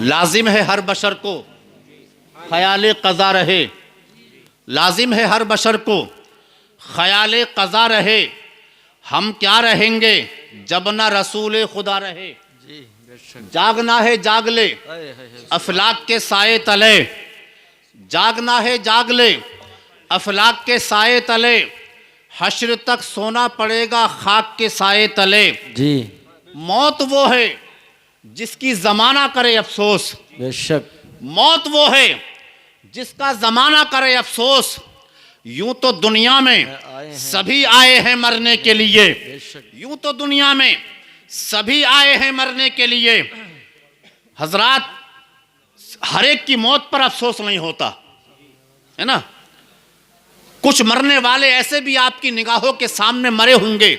लाजिम है हर बशर को ख्याल क़ज़ा रहे, लाजिम है हर बशर को ख्याल क़ज़ा रहे। हम क्या रहेंगे जब ना रसूल खुदा रहे। जागना है जाग ले अफलाक के साए तले, जागना है जाग ले अफलाक के साए तले। हश्र तक सोना पड़ेगा खाक के साए तले। जी मौत वो है जिसकी जमाना करे अफसोस, बेशक मौत वो है जिसका जमाना करे अफसोस। यूं तो दुनिया में सभी आए हैं मरने के लिए, यूं तो दुनिया में सभी आए हैं मरने के लिए। हजरात, हर एक की मौत पर अफसोस नहीं होता है ना। कुछ मरने वाले ऐसे भी आपकी निगाहों के सामने मरे होंगे।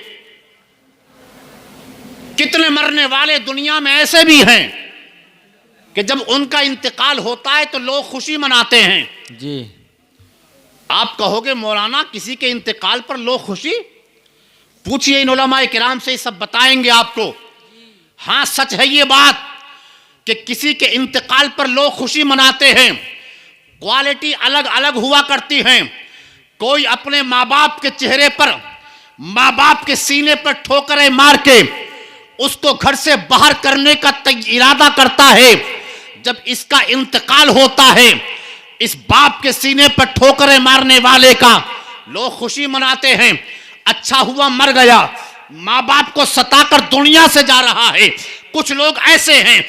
कितने मरने वाले दुनिया में ऐसे भी हैं कि जब उनका इंतकाल होता है तो लोग खुशी मनाते हैं। जी आप कहोगे मौलाना किसी के इंतकाल पर लोग खुशी, पूछिए इन उलमाए किराम से, सब बताएंगे आपको। हाँ, सच है ये बात कि किसी के इंतकाल पर लोग खुशी मनाते हैं। क्वालिटी अलग अलग हुआ करती हैं। कोई अपने माँ बाप के चेहरे पर, माँ बाप के सीने पर ठोकरें मार के उसको घर से बाहर करने का इरादा करता है। जब इसका इंतकाल होता है, इस बाप के सीने पर ठोकरें मारने वाले का लोग खुशी मनाते हैं। अच्छा हुआ मर गया, माँ बाप को सताकर दुनिया से जा रहा है। कुछ लोग ऐसे हैं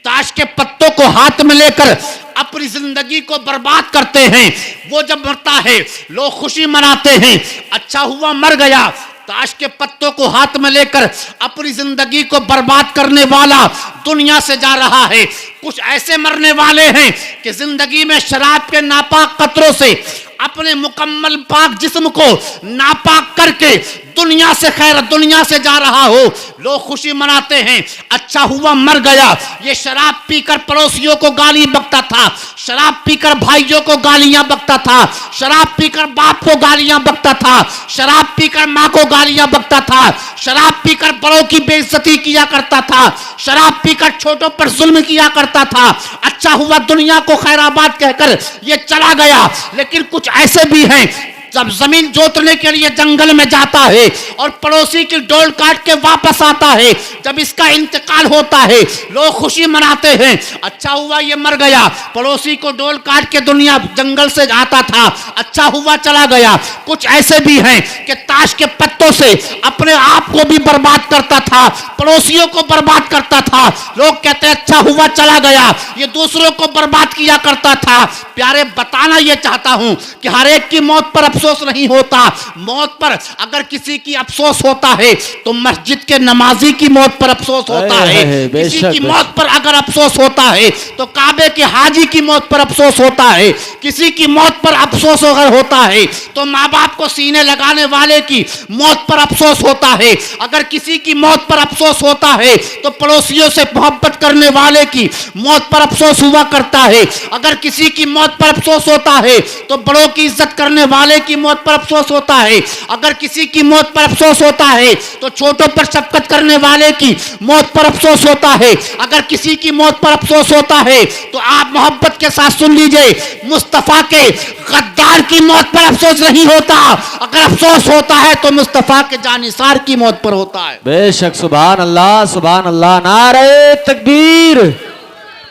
ताश के पत्तों को हाथ में लेकर अपनी जिंदगी को बर्बाद करते हैं। वो जब मरता है लोग खुशी मनाते हैं। अच्छा हुआ मर गया, ताश के पत्तों को हाथ में लेकर अपनी जिंदगी को बर्बाद करने वाला दुनिया से जा रहा है। कुछ ऐसे मरने वाले हैं कि जिंदगी में शराब के नापाक कतरों से अपने मुकम्मल पाक जिस्म को नापाक करके दुनिया से, खैर दुनिया से जा रहा हो, लोग खुशी मनाते हैं। अच्छा हुआ मर गया। ये शराब पीकर पड़ोसियों को गाली बकता था, शराब पीकर भाइयों को गालियां बकता था, शराब पीकर बाप को गालियां बकता था, शराब पीकर माँ को गालियां बकता था, शराब पीकर बड़ों की बेइज्जती किया करता था, शराब पीकर छोटों पर जुल्म किया करता था। अच्छा हुआ दुनिया को खैराबाद कहकर ये चला गया। लेकिन कुछ ऐसे भी हैं, जब जमीन जोतने के लिए जंगल में जाता है और पड़ोसी की डोल काट के वापस आता है, जब इसका इंतकाल होता है लोग खुशी मनाते हैं। अच्छा हुआ ये मर गया, पड़ोसी को डोल काट के दुनिया जंगल से आता था, अच्छा हुआ चला गया। कुछ ऐसे भी हैं कि ताश के पत्तों से अपने आप को भी बर्बाद करता था, पड़ोसियों को बर्बाद करता था। लोग कहते हैं अच्छा हुआ चला गया, ये दूसरों को बर्बाद किया करता था। प्यारे, बताना ये चाहता हूं कि हर एक की मौत पर अफसोस नहीं होता। मौत पर अगर किसी की अफसोस होता है तो मस्जिद के नमाजी की मौत पर अफसोस होता है। किसी की मौत पर अगर अफसोस होता है तो काबे के हाजी की मौत पर अफसोस होता है। किसी की मौत पर अफसोस अगर होता है तो माँ बाप को सीने लगाने वाले की मौत पर अफसोस होता है। अगर किसी की मौत पर अफसोस होता है तो पड़ोसियों से मोहब्बत करने वाले की मौत पर अफसोस हुआ करता है। अगर किसी की मौत पर अफसोस होता है तो बड़ों की इज्जत करने वाले की मौत पर अफसोस होता है। अगर किसी की मौत पर अफसोस होता है तो छोटों पर शफकत करने वाले की मौत पर अफसोस होता है। अगर किसी की मौत पर अफसोस होता है तो आप मोहब्बत के साथ सुन लीजिए, मुस्तफा के गद्दार की मौत पर अफसोस नहीं होता। अगर अफसोस होता है तो मुस्तफा के जानिसार की मौत पर होता है। बेशक, सुभान अल्लाह, सुभान अल्लाह। नारे तकबीर,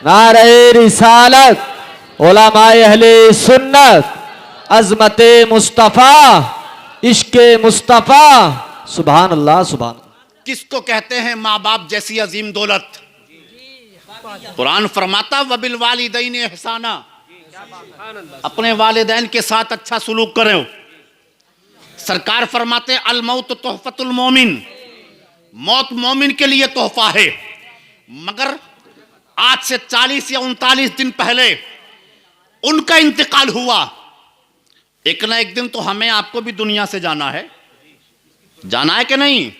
नारे रिसालत, उलमाए अहले सुन्नत, अज़मते मुस्तफ़ा, इश्क़े मुस्तफ़ा। सुभान अल्लाह, सुभान। किसको कहते हैं माँ बाप जैसी अजीम दौलत? कुरान फरमाता वबिल वालिदैन एहसाना, अपने वालिदैन के साथ अच्छा सुलूक करो। सरकार फरमाते अल मौत तोहफतुल मोमिन, मौत मोमिन के लिए तोहफा है। मगर आज से 40 या 39 दिन पहले उनका इंतकाल हुआ। एक ना एक दिन तो हमें आपको भी दुनिया से जाना है। जाना है कि नहीं?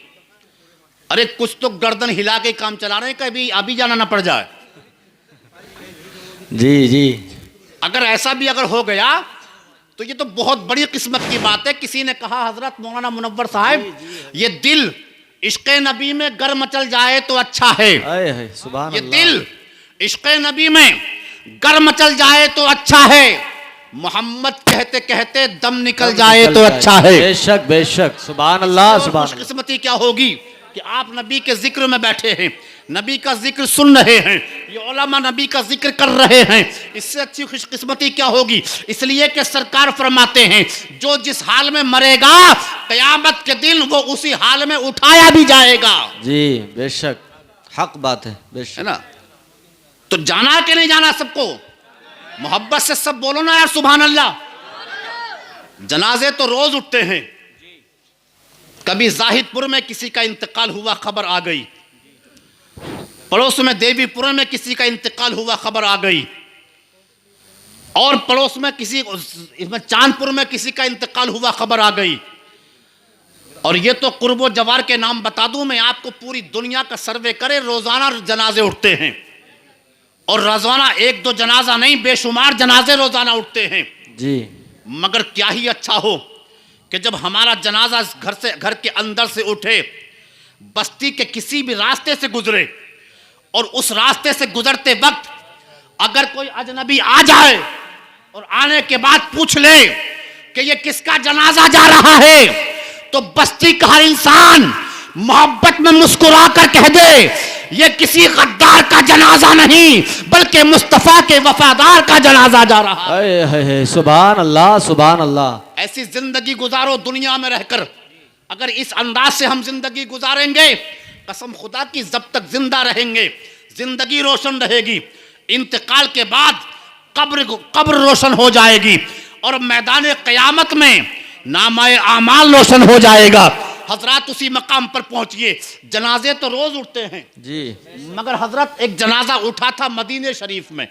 अरे कुछ तो गर्दन हिला के काम चला रहे हैं, कभी अभी जाना ना पड़ जाए। जी जी, अगर ऐसा भी अगर हो गया तो ये तो बहुत बड़ी किस्मत की बात है। किसी ने कहा, हजरत मौलाना मुनव्वर साहब, ये दिल इश्क़ नबी में गर मचल जाए तो अच्छा है। सुभान ये अल्लाह। दिल इश्क़ नबी में गर मचल जाए तो अच्छा है, मोहम्मद कहते कहते दम निकल जाए तो अच्छा है। बेशक बेशक, सुभान अल्लाह सुभान अल्लाह। खुशकिस्मती क्या होगी कि आप नबी के जिक्र में बैठे हैं, नबी का जिक्र सुन रहे हैं, ये उलमा नबी का जिक्र कर रहे हैं, इससे अच्छी खुशकिस्मती क्या होगी। इसलिए कि सरकार फरमाते हैं जो जिस हाल में मरेगा क़यामत के दिन वो उसी हाल में उठाया भी जाएगा। जी बेशक, हक बात है, है बेशक। ना। तो जाना कि नहीं जाना सबको, मोहब्बत से सब बोलो ना यार सुभान अल्लाह। जनाजे तो रोज उठते हैं। कभी जाहिदपुर में किसी का इंतकाल हुआ, खबर आ गई। पड़ोस में देवीपुर में किसी का इंतकाल हुआ, खबर आ गई। और पड़ोस में किसी इसमें चांदपुर में किसी का इंतकाल हुआ, खबर आ गई। और ये तो कुर्बो जवार के नाम बता दूं मैं आपको, पूरी दुनिया का सर्वे करे, रोजाना जनाजे उठते हैं। और रोजाना एक दो जनाजा नहीं, बेशुमार जनाजे रोजाना उठते हैं जी। मगर क्या ही अच्छा हो कि जब हमारा जनाजा घर के अंदर से उठे, बस्ती के किसी भी रास्ते से गुजरे, और उस रास्ते से गुजरते वक्त अगर कोई अजनबी आ जाए और आने के बाद पूछ ले कि ये किसका जनाजा जा रहा है, तो बस्ती का हर इंसान मोहब्बत में मुस्कुरा कर कह दे ये किसी गद्दार का जनाजा नहीं बल्कि मुस्तफा के वफादार का जनाजा जा रहा है। सुभान अल्लाह सुभान अल्लाह। ऐसी जिंदगी गुजारो दुनिया में रहकर, अगर इस अंदाज से हम जिंदगी गुजारेंगे, कसम खुदा की जब तक जिंदा रहेंगे जिंदगी रोशन रहेगी, इंतकाल के बाद कब्र रोशन हो जाएगी और मैदान क़यामत में नामाए आमाल रोशन हो जाएगा। हजरत उसी मकाम पर पहुंचिए। जनाजे तो रोज उठते हैं जी, मगर हजरत एक जनाजा उठा था मदीने शरीफ में।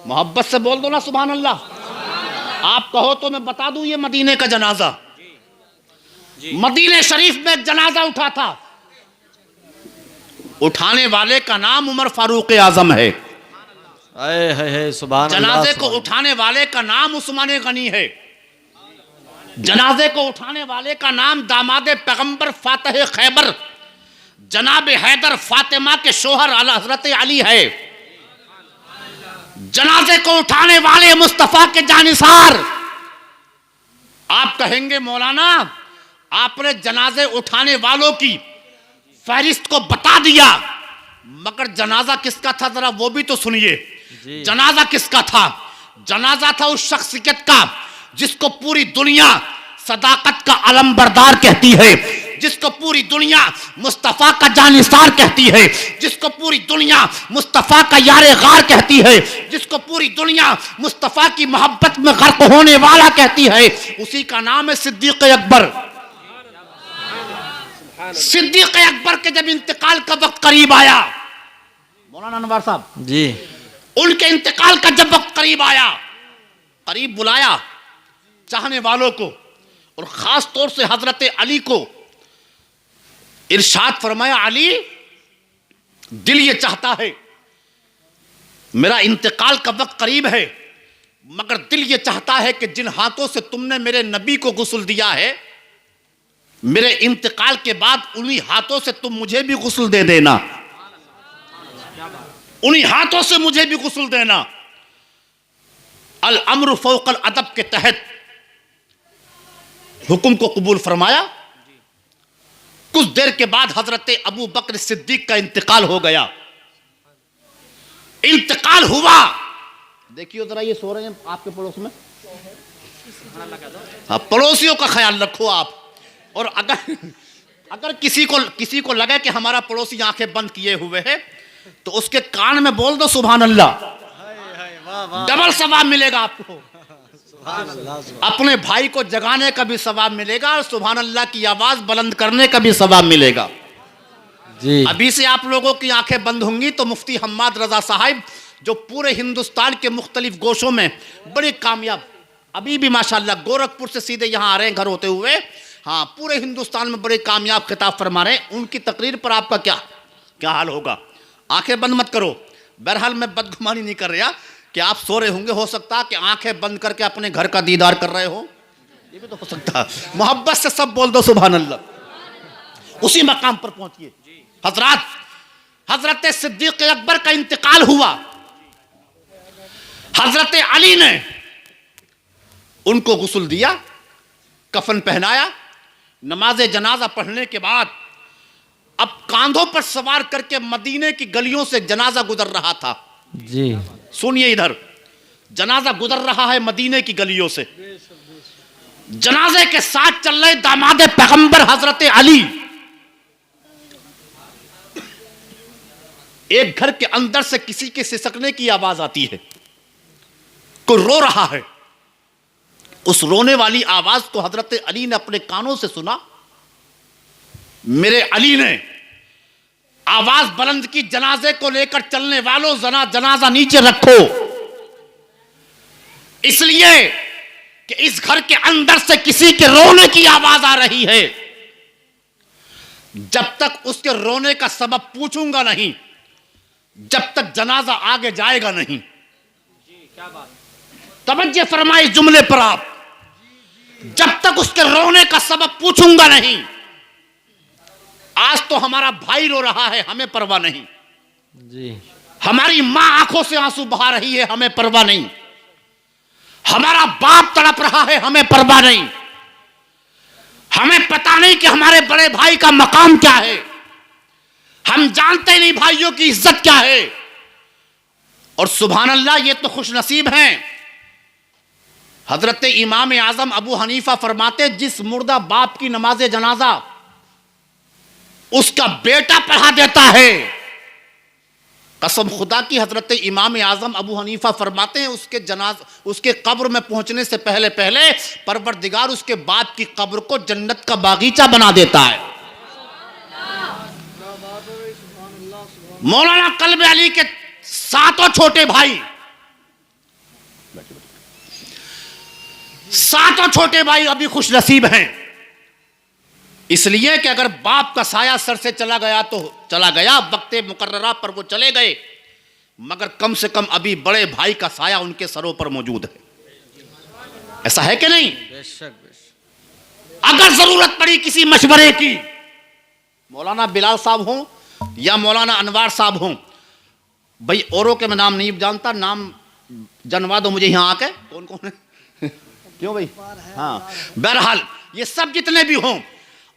मोहब्बत से बोल दो ना सुभान अल्लाह। आप कहो तो मैं बता दूं ये मदीने का जनाजा। मदीने शरीफ में एक जनाजा उठा था। उठाने वाले का नाम उमर फारूक आजम है। सुभान अल्लाह। जनाजे को उठाने वाले का नाम उस्मान गनी है। जनाजे को उठाने वाले का नाम दामादे पैगंबर फातह खैबर जनाब हैदर फातिमा के शोहर हजरत अली है। जनाजे को उठाने वाले मुस्तफा के जानिसार। आप कहेंगे मौलाना आपने जनाजे उठाने वालों की फहरिस्त को बता दिया, मगर जनाजा किसका था जरा वो भी तो सुनिए। जनाजा किसका था? जनाजा था उस शख्सियत का जिसको पूरी दुनिया सदाकत का अलमबरदार कहती है, जिसको पूरी दुनिया मुस्तफ़ा का जानिसार कहती है, जिसको पूरी दुनिया मुस्तफ़ा का यारे गार कहती है, जिसको पूरी दुनिया मुस्तफ़ा की मोहब्बत में गर्क होने वाला कहती है, उसी का नाम है सिद्दीक़ अकबर। सिद्दीक़ अकबर के जब इंतकाल का वक्त करीब आया, मौलाना अनवर साहब जी, उनके इंतकाल का जब वक्त करीब आया, करीब बुलाया चाहने वालों को और खास तौर से हजरत अली को, इरशाद फरमाया अली दिल ये चाहता है, मेरा इंतकाल का वक्त करीब है, मगर दिल ये चाहता है कि जिन हाथों से तुमने मेरे नबी को गुस्ल दिया है, मेरे इंतकाल के बाद उन्हीं हाथों से तुम मुझे भी गुस्ल दे देना, उन्हीं हाथों से मुझे भी गुस्ल देना। अल अम्र फौकल अदब के तहत हुक्म को कबूल फरमाया। कुछ देर के बाद हजरत अबू बकर सिद्दीक का इंतकाल हो गया। इंतकाल हुआ, देखिए जरा ये सो रहे हैं आपके पड़ोस में, पड़ोसियों का ख्याल रखो आप। और अगर किसी को लगे कि हमारा पड़ोसी आंखें बंद किए हुए है तो उसके कान में बोल दो सुभान अल्लाह, डबल सवाब मिलेगा आपको। अपने भाई को जगाने का भी सवाब मिलेगा और सुभान अल्लाह की आवाज बुलंद करने का भी सवाब मिलेगा जी। अभी से आप लोगों की आंखें बंद होंगी तो मुफ्ती हम्माद रजा साहिब जो पूरे हिंदुस्तान के मुख्तलिफ गोशों में बड़े कामयाब, अभी भी माशाल्लाह गोरखपुर से सीधे यहाँ आ रहे हैं घर होते हुए, हाँ पूरे हिंदुस्तान में बड़े कामयाब खिताब फरमा रहे हैं। उनकी तकरीर पर आपका क्या हाल होगा? आंखें बंद मत करो। बहरहाल मैं बदगुमानी नहीं कर रहा कि आप सो रहे होंगे, हो सकता कि आंखें बंद करके अपने घर का दीदार कर रहे हो, ये भी तो हो सकता। मोहब्बत से सब बोल दो सुभान अल्लाह। उसी मकाम पर पहुंचिए। हजरत सिद्दीक अकबर का इंतकाल हुआ, हजरत अली ने उनको गुस्ल दिया, कफन पहनाया, नमाज जनाजा पढ़ने के बाद अब कांधों पर सवार करके मदीने की गलियों से जनाजा गुजर रहा था। जी सुनिए, इधर जनाजा गुजर रहा है मदीने की गलियों से। जनाजे के साथ चल रहे दामाद पैगंबर हजरत अली। एक घर के अंदर से किसी के सिसकने की आवाज आती है, कोई रो रहा है। उस रोने वाली आवाज को हजरत अली ने अपने कानों से सुना। मेरे अली ने आवाज बुलंद की, जनाजे को लेकर चलने वालों जनाजा नीचे रखो, इसलिए कि इस घर के अंदर से किसी के रोने की आवाज आ रही है। जब तक उसके रोने का सबब पूछूंगा नहीं, जब तक जनाजा आगे जाएगा नहीं। तवज्जो फरमाए जुमले पर आप, जब तक उसके रोने का सबब पूछूंगा नहीं। आज तो हमारा भाई रो रहा है, हमें परवाह नहीं। जी हमारी मां आंखों से आंसू बहा रही है, हमें परवाह नहीं। हमारा बाप तड़प रहा है, हमें परवाह नहीं। हमें पता नहीं कि हमारे बड़े भाई का मकाम क्या है, हम जानते नहीं भाइयों की इज्जत क्या है। और सुभान अल्लाह, ये तो खुश नसीब हैं। हजरत इमाम आजम अबू हनीफा फरमाते, जिस मुर्दा बाप की नमाज जनाजा उसका बेटा पढ़ा देता है, कसम खुदा की, हजरत इमाम आजम अबू हनीफा फरमाते हैं उसके कब्र में पहुंचने से पहले पहले परवरदिगार उसके बाप की कब्र को जन्नत का बागीचा बना देता है। मौलाना कल्ब अली के सातों छोटे भाई, सातों छोटे भाई अभी खुश नसीब हैं, इसलिए कि अगर बाप का साया सर से चला गया तो चला गया, वक्त मुकर्ररा पर वो चले गए, मगर कम से कम अभी बड़े भाई का साया उनके सरों पर मौजूद है। ऐसा है कि नहीं? बेशक। अगर जरूरत पड़ी किसी मशवरे की, मौलाना बिलाल साहब हों या मौलाना अनवार साहब हों, भाई औरों के मैं नाम नहीं जानता, नाम जनवा दो मुझे यहां आके, कौन कौन है क्यों भाई? हाँ, बहरहाल ये सब जितने भी हों,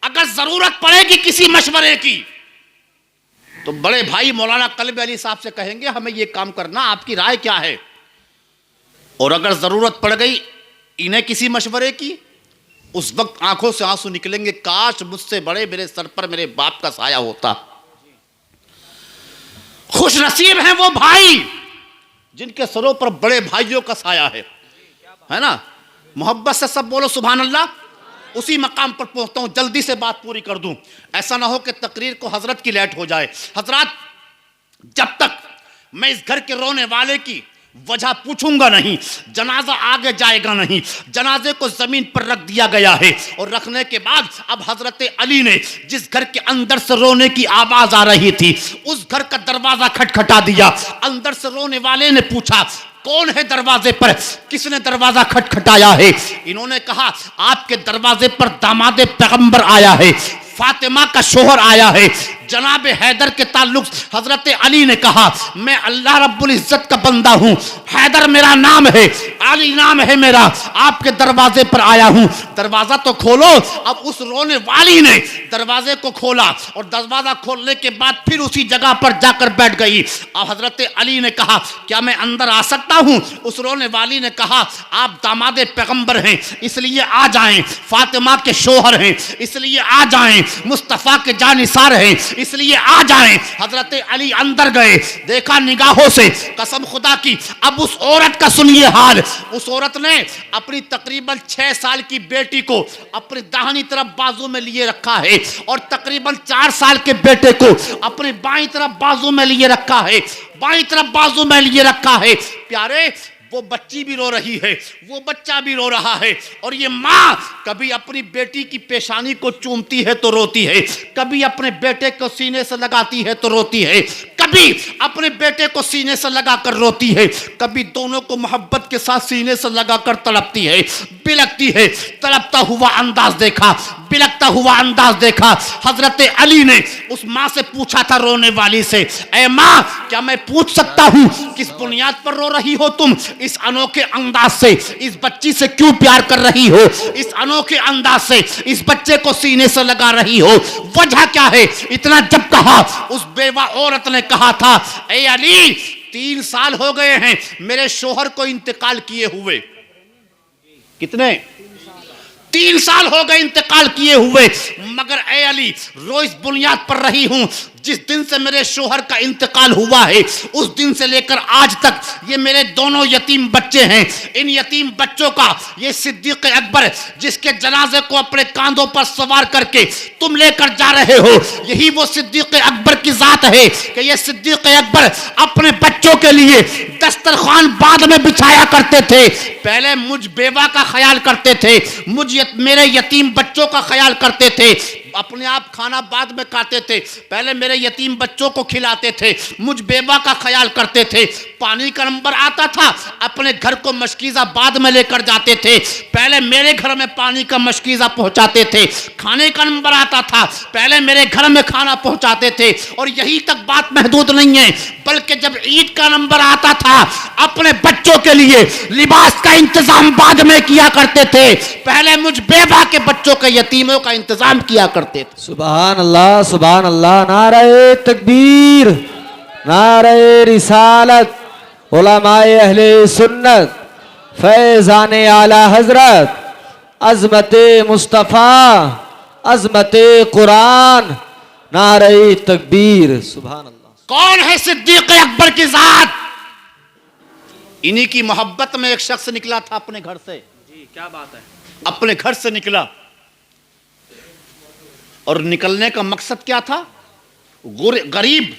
अगर जरूरत पड़ेगी किसी मशवरे की तो बड़े भाई मौलाना कल्ब अली साहब से कहेंगे हमें ये काम करना, आपकी राय क्या है? और अगर जरूरत पड़ गई इन्हें किसी मशवरे की, उस वक्त आंखों से आंसू निकलेंगे, काश मुझसे बड़े मेरे सर पर मेरे बाप का साया होता। खुश नसीब हैं वो भाई जिनके सरों पर बड़े भाइयों का साया है ना? मोहब्बत से सब बोलो सुभान अल्लाह। उसी मकाम पर पहुंचता हूं, जल्दी से बात पूरी कर दूं, ऐसा ना हो कि तकरीर को हजरत की लेट हो जाए। हजरत, जब तक मैं इस घर के रोने वाले की वजह पूछूंगा नहीं, जनाजा आगे जाएगा नहीं। जनाजे को जमीन पर रख दिया गया है और रखने के बाद अब हजरत अली ने जिस घर के अंदर से रोने की आवाज आ रही थी उस घर का दरवाजा खटखटा दिया। अंदर से रोने वाले ने पूछा, कौन है दरवाजे पर? किसने दरवाजा खटखटाया है? इन्होंने कहा, आपके दरवाजे पर दामाद पैगंबर आया है, फातिमा का शोहर आया है, जनाब हैदर के ताल्लुक। हजरत अली ने कहा, मैं अल्लाह रब्बुल इज्जत का बंदा हूं, हैदर मेरा नाम है, अली नाम है मेरा, आपके दरवाजे पर आया हूं, दरवाजा तो खोलो। अब उस रोने वाली ने दरवाजे को खोला और दरवाजा खोलने के बाद फिर उसी जगह पर जाकर बैठ गई। अब हजरत अली ने कहा, क्या मैं अंदर आ सकता हूं? उस रोने वाली ने कहा, आप दामाद पैगंबर हैं इसलिए आ जाएं, फातिमा के शोहर हैं इसलिए आ जाएं, मुस्तफा के जानिसार हैं इसलिए आ जाएं। हजरत अली अंदर गए, देखा निगाहों से, कसम खुदा की। अब उस औरत का सुनिए हाल। उस औरत ने अपनी तकरीबन 6 साल की बेटी को अपनी दाहिनी तरफ बाजू में लिए रखा है और तकरीबन 4 साल के बेटे को अपनी बाईं तरफ बाजू में लिए रखा है, बाईं तरफ बाजू में लिए रखा है। प्यारे, वो बच्ची भी रो रही है, वो बच्चा भी रो रहा है, और ये माँ कभी अपनी बेटी की पेशानी को चूमती है तो रोती है, कभी अपने बेटे को सीने से लगाती है तो रोती है, कभी कभी अपने बेटे को सीने से लगाकर रोती है, कभी दोनों को मोहब्बत के साथ सीने से लगाकर तड़पती है, बिलकती है। तड़पता हुआ अंदाज देखा, बिलकता हुआ अंदाज देखा। हजरत अली ने उस माँ से पूछा था, रोने वाली से, ऐ माँ क्या मैं पूछ सकता हूँ किस बुनियाद पर रो रही हो तुम? इस अनोखे अंदाज से इस बच्ची से क्यों प्यार कर रही हो? इस अनोखे अंदाज से इस बच्चे को सीने से लगा रही हो, वजह क्या है? इतना जब कहा, उस बेवा औरत ने कहा था, ऐ अली 3 साल हो गए हैं मेरे शोहर को इंतकाल किए हुए। कितने? 3 साल हो गए इंतकाल किए हुए, मगर ए अली रो इस बुनियाद पर रही हूं, जिस दिन से मेरे शोहर का इंतकाल हुआ है उस दिन से लेकर आज तक ये मेरे दोनों यतीम बच्चे हैं। इन यतीम बच्चों का ये सिद्दीक अकबर जिसके जनाजे को अपने कांधों पर सवार करके तुम लेकर जा रहे हो, यही वो सिद्दीक अकबर की जात है कि ये सिद्दीक अकबर अपने बच्चों के लिए दस्तरखान बाद में बिछाया करते थे। पहले मुझ बेवा का ख्याल करते थे, मेरे यतीम बच्चों का ख्याल करते थे। अपने आप खाना बाद में खाते थे, पहले मेरे यतीम बच्चों को खिलाते थे, मुझ बेवा का ख्याल करते थे। पानी का नंबर आता था, अपने घर को मशकीज़ा बाद में लेकर जाते थे, पहले मेरे घर में पानी का मशकीज़ा पहुंचाते थे। खाने का नंबर आता था, पहले मेरे घर में खाना पहुंचाते थे। और यही तक बात महदूद नहीं है, बल्कि जब ईद का नंबर आता था अपने बच्चों के लिए लिबास का इंतजाम बाद में किया करते थे, पहले मुझ बेवा के बच्चों के यतीमों का इंतजाम किया करते थे। सुभान अल्लाह, सुभान अल्लाह। नारे तकबीर, नारे रिसालत, उलमाए अहले सुन्नत, फैज़ाने आला हजरत, अज़मते मुस्तफ़ा, अज़मते कुरान, नारे तकबीर। सुभान अल्लाह। कौन है सिद्दीक अकबर की जात? इन्हीं की मोहब्बत में एक शख्स निकला था अपने घर से। जी, क्या बात है। अपने घर से निकला और निकलने का मकसद क्या था? गरीब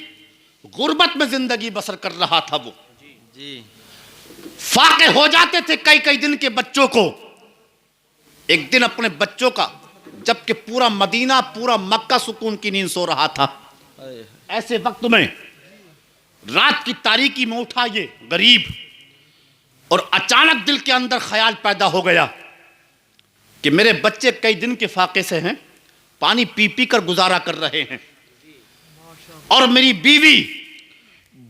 गुर्बत में जिंदगी बसर कर रहा था वो। जी। फाके हो जाते थे कई कई दिन के बच्चों को। एक दिन अपने बच्चों का, जबकि पूरा मदीना पूरा मक्का सुकून की नींद सो रहा था, ऐसे वक्त में रात की तारीकी में उठा ये गरीब, और अचानक दिल के अंदर ख्याल पैदा हो गया कि मेरे बच्चे कई दिन के फाके से हैं, पानी पी पी कर गुजारा कर रहे हैं, और मेरी बीवी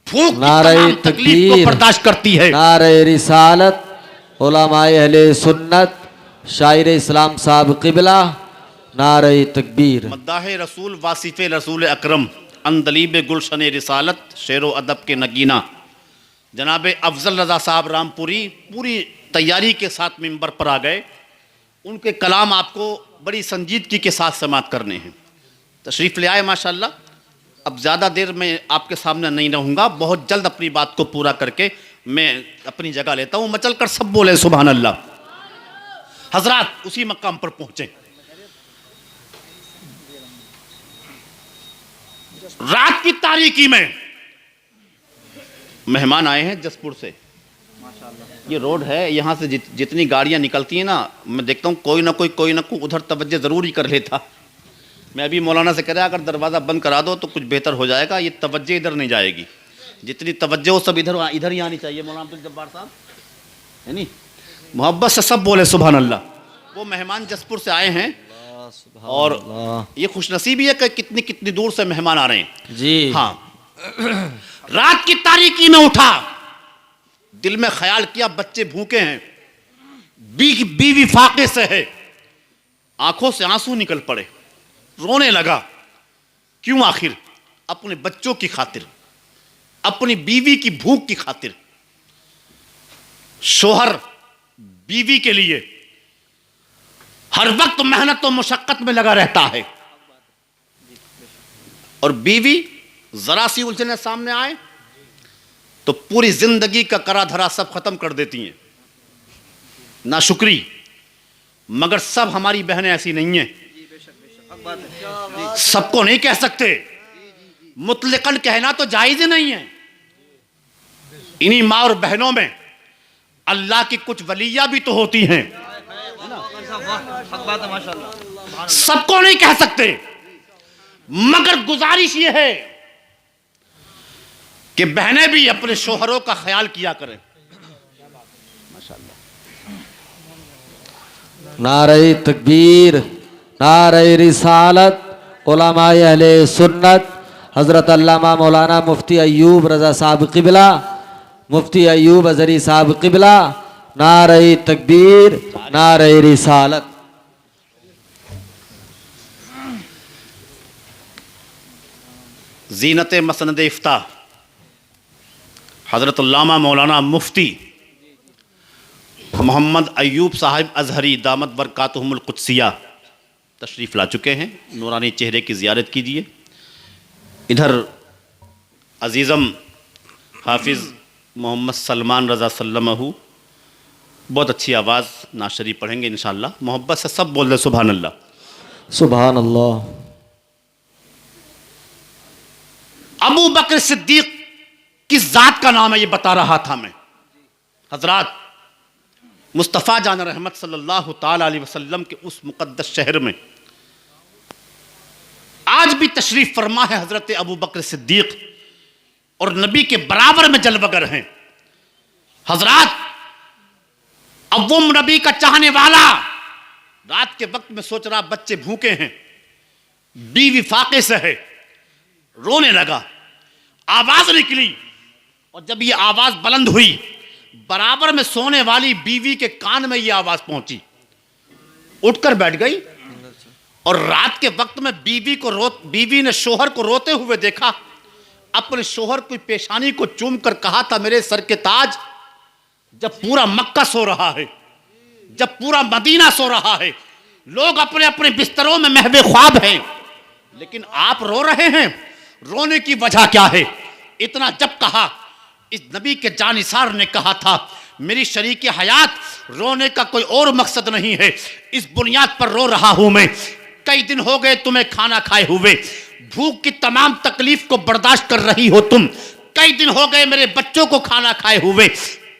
भूख की तमाम तकलीफ को बर्दाश्त करती है। नारे रिसालत, उलमाए अहले सुन्नत, शायर इस्लाम साहब क़िबला, नारे तकबीर। मद्दाह रसूल वासिफ रसूल अकरम, अंदलीब गुलशन रिसालत, शेरो अदब के नगीना, जनाब अफजल रज़ा साहब रामपुरी पूरी तैयारी के साथ मिंबर पर आ गए। उनके कलाम आपको बड़ी संजीदगी के साथ समात करने हैं। तशरीफ़ ले आए माशाल्लाह। अब ज़्यादा देर मैं आपके सामने नहीं रहूँगा, बहुत जल्द अपनी बात को पूरा करके मैं अपनी जगह लेता हूँ। मचल कर सब बोले सुभान अल्लाह। हजरात उसी मकाम पर पहुँचे। रात की तारीकी में मेहमान आए हैं जसपुर से। ये रोड है, यहाँ से जितनी गाड़ियाँ निकलती हैं ना, मैं देखता हूँ कोई ना कोई उधर तवज्जो ज़रूर ही कर लेता। मैं अभी मौलाना से कह रहा अगर दरवाज़ा बंद करा दो तो कुछ बेहतर हो जाएगा, ये तवज्जो इधर नहीं जाएगी, जितनी तवज्जो सब इधर ही आनी चाहिए। मौलाना अब्दुल जब्बार साहब है नी, मोहब्बत से सब बोले सुभान अल्लाह। वो मेहमान जसपुर से आए हैं और ये खुशनसीबी है कि कितनी कितनी दूर से मेहमान आ रहे हैं जी। हाँ। रात की तारीकी में उठा, दिल में ख्याल किया बच्चे भूखे हैं, बीवी फाके से है, आंखों से आंसू निकल पड़े, रोने लगा। क्यों? आखिर अपने बच्चों की खातिर, अपनी बीवी की भूख की खातिर। शोहर बीवी के लिए हर वक्त मेहनत और मुशक्कत में लगा रहता है, और बीवी जरा सी उलझने सामने आए तो पूरी जिंदगी का करा धरा सब खत्म कर देती हैं। नाशुक्री, मगर सब हमारी बहनें ऐसी नहीं हैं। सबको नहीं कह सकते, मुतलकन कहना तो जायज ही नहीं है। इन्हीं माँ और बहनों में अल्लाह की कुछ वलिया भी तो होती हैं, सबको नहीं कह सकते, मगर गुजारिश ये है कि बहनें भी अपने शोहरों का ख्याल किया करें। नारे तकबीर, नारे रिसालत, उलमाए अहले सुन्नत, हज़रत अल्लामा मौलाना मुफ्ती अयूब रज़ा साहब क़िबला, मुफ्ती अयूब अज़हरी साहब क़िबला, नारे तकबीर, नारे रिसालत। ज़ीनत मसनद इफ्ता हज़रत अल्लामा मौलाना मुफ्ती मोहम्मद अयूब साहिब अज़हरी दामत बरकातुहुमुल कुद्सिया तशरीफ़ ला चुके हैं। नूरानी चेहरे की ज़ियारत कीजिए। इधर अज़ीज़म हाफिज़ मोहम्मद सलमान रज़ा सल्लमहू बहुत अच्छी आवाज़ नाशरी पढ़ेंगे इंशाअल्लाह। मोहब्बत से सब बोल रहे सुभान अल्लाह, सुभान अल्लाह। अबू बकर सिद्दीक किस ज़ात का नाम है ये बता रहा था मैं। हज़रात मुस्तफ़ा जान रहमत सल्लल्लाहु ताला अलैहि वसल्लम के उस मुक़द्दस शहर में आज भी तशरीफ़ फरमा है हज़रत अबू बकर सिद्दीक और नबी के बराबर में जलवगर हैं। हज़रात अब वो नबी का चाहने वाला रात के वक्त में सोच रहा बच्चे भूखे हैं, बीवी फाके से है, रोने लगा, आवाज निकली और जब ये आवाज बुलंद हुई बराबर में सोने वाली बीवी के कान में ये आवाज पहुंची, उठकर बैठ गई और रात के वक्त में बीवी ने शोहर को रोते हुए देखा। अपने शोहर की पेशानी को चूम कर कहा था मेरे सर के ताज। जब पूरा मक्का सो रहा है, जब पूरा मदीना सो रहा है, लोग अपने अपने बिस्तरों में महवे ख्वाब हैं, लेकिन आप रो रहे हैं, रोने की वजह क्या है? इतना जब कहा, इस नबी के जानिसार ने कहा था मेरी शरीके हयात रोने का कोई और मकसद नहीं है, इस बुनियाद पर रो रहा हूं मैं। कई दिन हो गए तुम्हें खाना खाए हुए, भूख की तमाम तकलीफ को बर्दाश्त कर रही हो तुम। कई दिन हो गए मेरे बच्चों को खाना खाए हुए,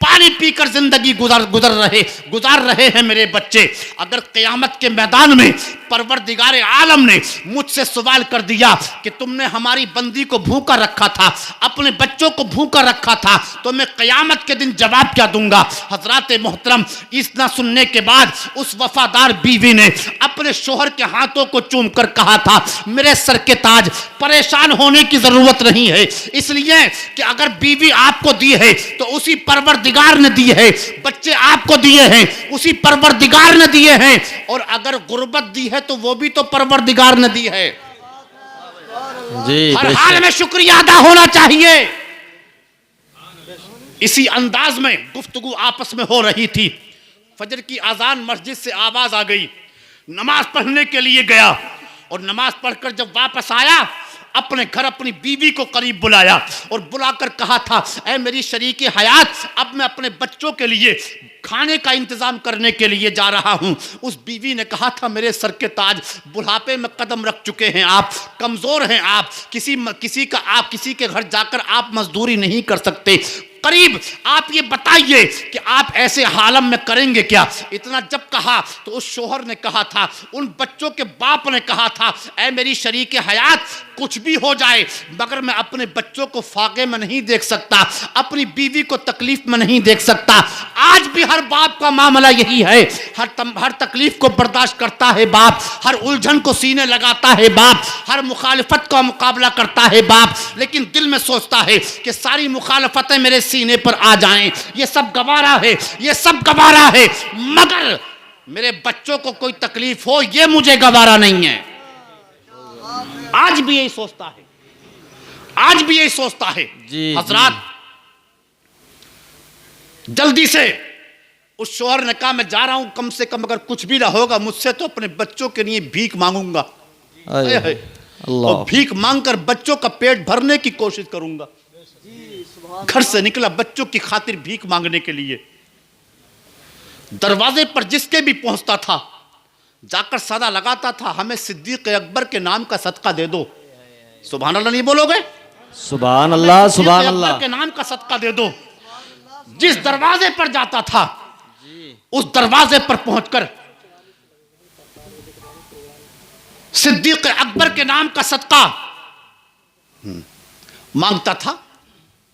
पानी पीकर जिंदगी गुजार रहे हैं मेरे बच्चे। अगर क़यामत के मैदान में परवरदिगार आलम ने मुझसे सवाल कर दिया कि तुमने हमारी बंदी को भूखा रखा था, अपने बच्चों को भूखा रखा था, तो मैं क़यामत के दिन जवाब क्या दूंगा? हजरात मोहतरम, इतना सुनने के बाद उस वफादार बीवी ने अपने शोहर के हाथों को चूम कर कहा था मेरे सर के ताज, परेशान होने की जरूरत नहीं है, इसलिए कि अगर बीवी आपको दी है तो उसी परवरदिगार ने दी है, बच्चे आपको दिए हैं उसी परवरदिगार ने दिए हैं, और अगर गुर्बत दी है तो वो भी तो परवरदिगार ने दी है। जी, हर हाल में शुक्रिया अदा होना चाहिए। इसी अंदाज में गुफ्तगू आपस में हो रही थी। फजर की आजान मस्जिद से आवाज आ गई, नमाज पढ़ने के लिए गया और नमाज पढ़कर जब वापस आया अपने घर अपनी बीवी को करीब बुलाया और बुलाकर कहा था ऐ मेरी शरीके हयात, अब मैं अपने बच्चों के लिए खाने का इंतजाम करने के लिए जा रहा हूं। उस बीवी ने कहा था मेरे सर के ताज, बुढ़ापे में कदम रख चुके हैं आप, कमजोर हैं आप, किसी के घर जाकर आप मजदूरी नहीं कर सकते, करीब आप ये बताइए कि आप ऐसे हालम में करेंगे क्या? इतना जब कहा तो उस शोहर ने कहा था, उन बच्चों के बाप ने कहा था ऐ मेरी शरीके हयात, कुछ भी हो जाए मगर मैं अपने बच्चों को फाके में नहीं देख सकता, अपनी बीवी को तकलीफ में नहीं देख सकता। आज भी हर बाप का मामला यही है, हर तकलीफ को बर्दाश्त करता है बाप, हर उलझन को सीने लगाता है बाप, हर मुखालिफत का मुकाबला करता है बाप, लेकिन दिल में सोचता है कि सारी मुखालिफतें मेरे सीने पर आ जाएं, ये सब गवारा है, ये सब गवारा है, मगर मेरे बच्चों को कोई तकलीफ हो ये मुझे गवारा नहीं है। आज भी यही सोचता है, आज भी यही सोचता है। हजरात जल्दी से उस शोहर ने कहा मैं जा रहा हूं, कम से कम अगर कुछ भी ना होगा मुझसे तो अपने बच्चों के लिए भीख मांगूंगा, और भीख मांगकर बच्चों का पेट भरने की कोशिश करूंगा। घर से निकला बच्चों की खातिर भीख मांगने के लिए। दरवाजे पर जिसके भी पहुंचता था जाकर सदा लगाता था हमें सिद्दीक अकबर के नाम का सदका दे दो। सुभान अल्लाह नहीं बोलोगे? सुभान अल्लाह, सुभान अल्लाह के नाम का सदका दे दो। जिस दरवाजे पर जाता था उस दरवाजे पर पहुंचकर सिद्दीक अकबर के नाम का सदका मांगता था।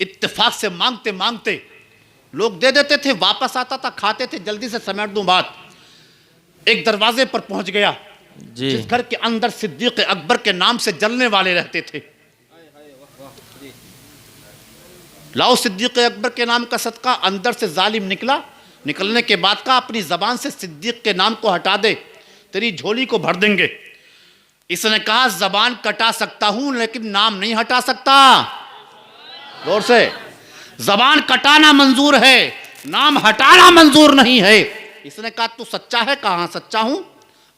इत्तेफाक से मांगते मांगते लोग दे देते थे, वापस आता था, खाते थे, जल्दी से समेट दूं बात। एक दरवाजे पर पहुंच गया जी जिस घर के अंदर सिद्दीक अकबर के नाम से जलने वाले रहते थे। लाओ सिद्दीक अकबर के नाम का सदका। अंदर से जालिम निकला, निकलने के बाद का अपनी जबान से सिद्दीक के नाम को हटा दे, तेरी झोली को भर देंगे। इसने कहा जबान कटा सकता हूं लेकिन नाम नहीं हटा सकता। जोर से, जबान कटाना मंजूर है, नाम हटाना मंजूर नहीं है। इसने कहा तू सच्चा है? कहां सच्चा हूं।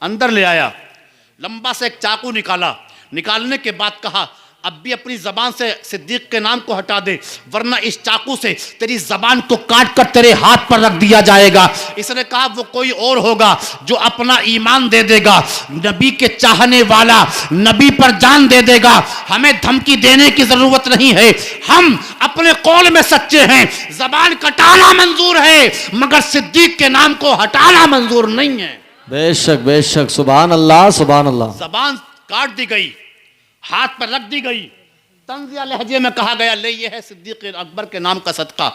अंदर ले आया, लंबा से एक चाकू निकाला, निकालने के बाद कहा अब भी अपनी जबान से सिद्दीक के नाम को हटा दे, वरना इस चाकू से तेरी जबान को काट कर तेरे हाथ पर रख दिया जाएगा। इसने कहा वो कोई और होगा जो अपना ईमान दे देगा, नबी के चाहने वाला, नबी पर जान दे देगा। हमें धमकी देने की जरूरत नहीं है, हम अपने कौल में सच्चे हैं। जबान कटाना मंजूर है मगर सिद्दीक के नाम को हटाना मंजूर नहीं है। बेशक बेशक, सुभान अल्लाह सुभान अल्लाह। जबान काट दी गई, हाथ पर रख दी गई, तंजिया लहजे में कहा गया ले ये है सिद्दीक अकबर के नाम का सदका।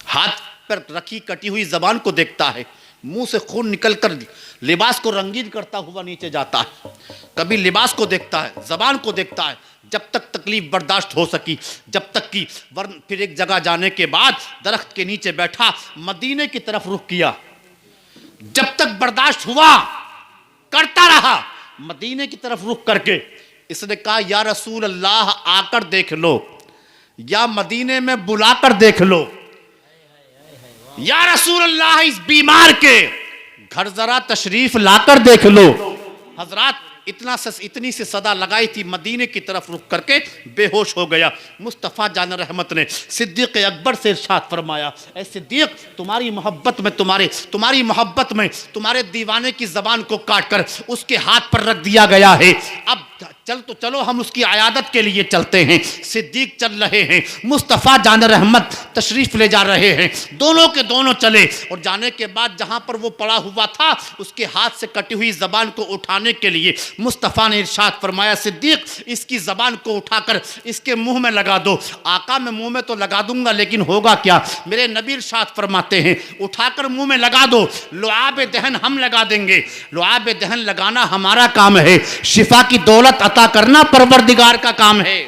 हाथ पर रखी कटी हुई जबान को देखता है, मुंह से खून निकलकर लिबास को रंगीन करता हुआ नीचे जाता है। कभी लिबास को देखता है, जबान को देखता है, जब तक तकलीफ बर्दाश्त हो सकी, जब तक कि वरन फिर एक जगह जाने के बाद दरख्त के नीचे बैठा, मदीने की तरफ रुख किया। जब तक बर्दाश्त हुआ करता रहा, मदीने की तरफ रुख करके इसने कहा या रसूल अल्लाह आकर देख लो, या मदीने में बुलाकर देख लो, या रसूल अल्लाह इस बीमार के घर जरा तशरीफ लाकर देख लो। हजरात इतनी सी सदा लगाई थी, मदीने की तरफ रुख करके बेहोश हो गया। मुस्तफ़ा जान रहमत ने सिद्दीक अकबर से इरशाद फरमाया, ऐ सिद्दीक तुम्हारी मोहब्बत में तुम्हारे दीवाने की ज़बान को काट कर उसके हाथ पर रख दिया गया है। अब चलो हम उसकी आयादत के लिए चलते हैं। सिद्दीक चल रहे हैं, मुस्तफ़ा जान रहमत तशरीफ़ ले जा रहे हैं। दोनों के दोनों चले और जाने के बाद जहाँ पर वो पड़ा हुआ था उसके हाथ से कटी हुई ज़बान को उठाने के लिए मुस्तफ़ा ने इरशाद फरमाया, सिद्दीक इसकी ज़बान को उठाकर इसके मुंह में लगा दो। आका मैं मुंह में तो लगा दूंगा लेकिन होगा क्या? मेरे नबी इरशाद फरमाते हैं उठाकर मुंह में लगा दो, लुआब दहन हम लगा देंगे। लुआब दहन लगाना हमारा काम है, शिफा की दौलत अता करना परवरदिगार का काम है।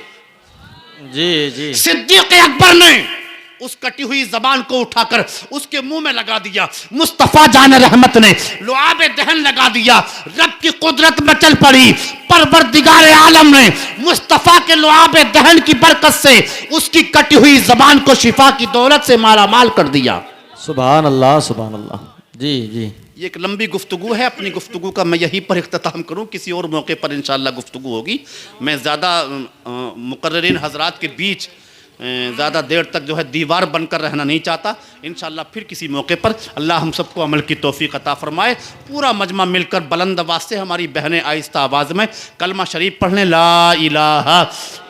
जी जी। सिद्दीक अकबर ने उस कटी हुई जबान को उठाकर उसके मुंह में लगा दिया। मुस्तफ़ा जान रहमत ने लुआब दहन लगा दिया। रब की कुदरत में चल पड़ी। परवरदिगार आलम ने मुस्तफ़ा के लुआब दहन की बरकत से उसकी कटी हुई जबान को शिफा की दौलत से माला माल कर दिया। सुभान अल्लाह सुभान अल्लाह। जी जी। ये एक लंबी गुफ्तगू है, अपनी गुफ्तगू का मैं यहीं पर इख्तिताम करूं, किसी और मौके पर इंशाअल्लाह गुफ्तगू होगी। मैं ज़्यादा मुकर्रिरीन हजरात के बीच ज़्यादा देर तक जो है दीवार बनकर रहना नहीं चाहता। इंशाअल्लाह फिर किसी मौके पर अल्लाह हम सबको अमल की तौफीक अता फरमाए। पूरा मजमा मिलकर बुलंद आवाज़ से हमारी बहनें आहिस्ता आवाज़ में कलमा शरीफ पढ़ने, ला इलाहा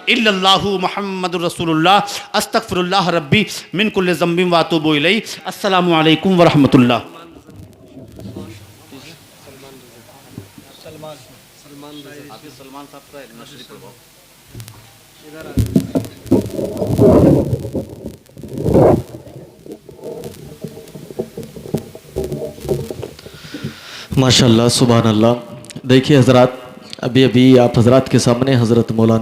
इल्लल्लाहु मुहम्मदुर रसूलुल्लाह अस्तगफिरुल्लाह रब्बी मिन कुल्लि ज़ंबिन व अतूबु इलैहि। अस्सलामु अलैकुम व रहमतुल्लाह। सलमान साहब का नशरी प्रभाव माशाअल्लाह सुभान अल्लाह। देखिए हजरात, अभी आप हजरात के सामने हज़रत मौलाना